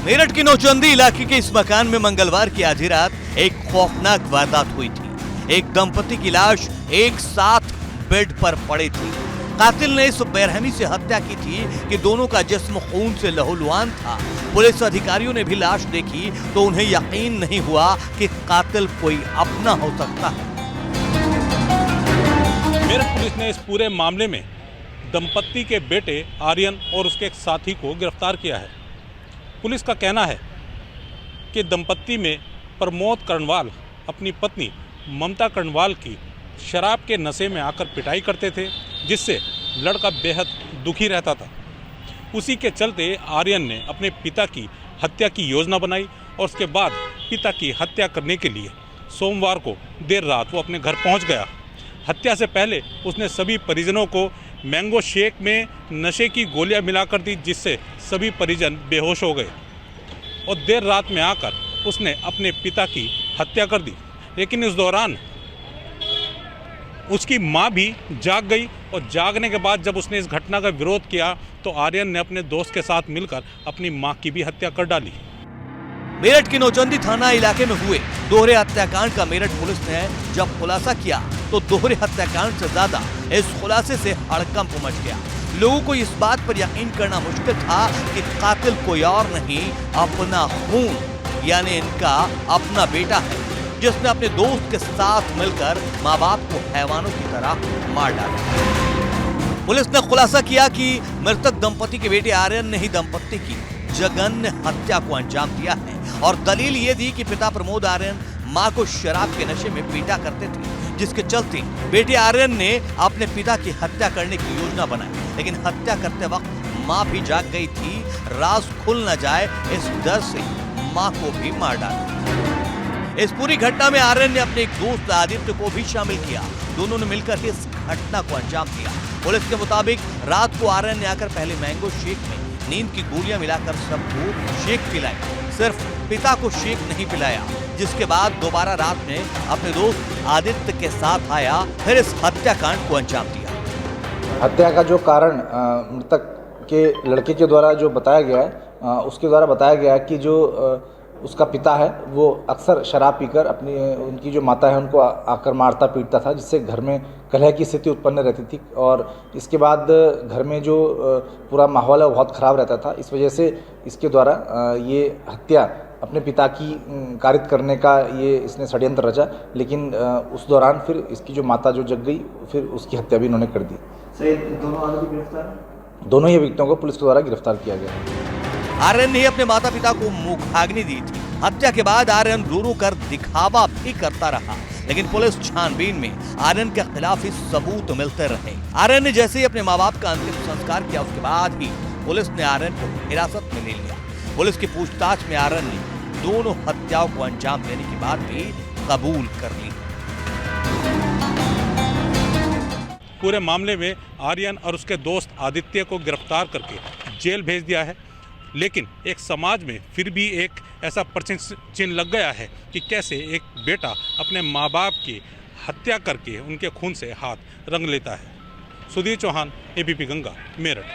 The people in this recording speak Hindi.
मेरठ के नौचंदी इलाके के इस मकान में मंगलवार की आधी रात एक खौफनाक वारदात हुई थी। एक दंपति की लाश एक साथ बेड पर पड़ी थी। कातिल ने इस बेरहमी से हत्या की थी कि दोनों का जिस्म खून से लहूलुहान था। पुलिस अधिकारियों ने भी लाश देखी तो उन्हें यकीन नहीं हुआ कि कातिल कोई अपना हो सकता है। मेरठ पुलिस ने इस पूरे मामले में दंपत्ति के बेटे आर्यन और उसके एक साथी को गिरफ्तार किया है। पुलिस का कहना है कि दंपत्ति में प्रमोद कर्णवाल अपनी पत्नी ममता कर्णवाल की शराब के नशे में आकर पिटाई करते थे, जिससे लड़का बेहद दुखी रहता था। उसी के चलते आर्यन ने अपने पिता की हत्या की योजना बनाई और उसके बाद पिता की हत्या करने के लिए सोमवार को देर रात वो अपने घर पहुंच गया। हत्या से पहले उसने सभी परिजनों को मैंगो शेक में नशे की गोलियां मिलाकर दी, जिससे सभी परिजन बेहोश हो गए और देर रात में आकर उसने अपने पिता की हत्या कर दी। लेकिन इस दौरान उसकी मां भी जाग गई और जागने के बाद जब उसने इस घटना का विरोध किया तो आर्यन ने अपने दोस्त के साथ मिलकर अपनी मां की भी हत्या कर डाली। मेरठ के नौचंदी थाना इलाके में हुए दोहरे हत्याकांड का मेरठ पुलिस ने जब खुलासा किया तो दोहरे हत्याकांड से ज्यादा इस खुलासे से हड़कंप मच गया। लोगों को इस बात पर यकीन करना मुश्किल था कि कातिल कोई और नहीं अपना खून यानी इनका अपना बेटा है, जिसने अपने दोस्त के साथ मिलकर माँ बाप को हैवानों की तरह मार डाला। पुलिस ने खुलासा किया कि मृतक दंपति के बेटे आर्यन ने ही दंपति की जघन्य हत्या को अंजाम दिया है और दलील ये दी कि पिता प्रमोद आर्यन मां को शराब के नशे में पीटा करते थे, जिसके चलते बेटे आर्यन ने अपने पिता की हत्या करने की योजना बनाई। लेकिन हत्या करते वक्त मां भी जाग गई थी। राज खुल न जाए इस डर से मां को भी मार डाला। इस पूरी घटना में आर्यन ने अपने एक दोस्त आदित्य को भी शामिल किया। दोनों ने मिलकर इस घटना को अंजाम दिया। पुलिस के मुताबिक रात को आर्यन ने आकर पहले मैंगो शेक में नींद की गोलियां मिलाकर सबको शेक पिलाई। सिर्फ पिता को शेक नहीं पिलाया, जिसके बाद दोबारा रात में अपने दोस्त आदित्य के साथ आया, फिर इस हत्याकांड को अंजाम दिया। हत्या का जो कारण मृतक के लड़के के द्वारा जो बताया गया है, उसके द्वारा बताया गया कि जो उसका पिता है वो अक्सर शराब पीकर उनकी जो माता है उनको आकर मारता पीटता था, जिससे घर में कलह की स्थिति उत्पन्न रहती थी और इसके बाद घर में जो पूरा माहौल है वो बहुत ख़राब रहता था। इस वजह से इसके द्वारा ये हत्या अपने पिता की कारित करने का ये इसने षड्यंत्र रचा। लेकिन उस दौरान फिर इसकी जो माता जो जग गई, फिर उसकी हत्या भी इन्होंने कर दी। दोनों ही व्यक्तियों को पुलिस के द्वारा गिरफ्तार किया गया। आर्यन ने अपने माता पिता को मुखाग्नि दी थी। हत्या के बाद आर्यन रो रो कर दिखावा भी करता रहा, लेकिन पुलिस छानबीन में आर्यन के खिलाफ ही सबूत मिलते रहे। आर्यन ने जैसे ही अपने माँ बाप का अंतिम संस्कार किया, उसके बाद ही पुलिस ने आर्यन को हिरासत में ले लिया। पुलिस की पूछताछ में आर्यन ने दोनों हत्याओं को अंजाम देने की बात भी कबूल कर ली। पूरे मामले में आर्यन और उसके दोस्त आदित्य को गिरफ्तार करके जेल भेज दिया है। लेकिन एक समाज में फिर भी एक ऐसा प्रश्न चिन्ह लग गया है कि कैसे एक बेटा अपने माँ बाप की हत्या करके उनके खून से हाथ रंग लेता है। सुधीर चौहान, ABP गंगा, मेरठ।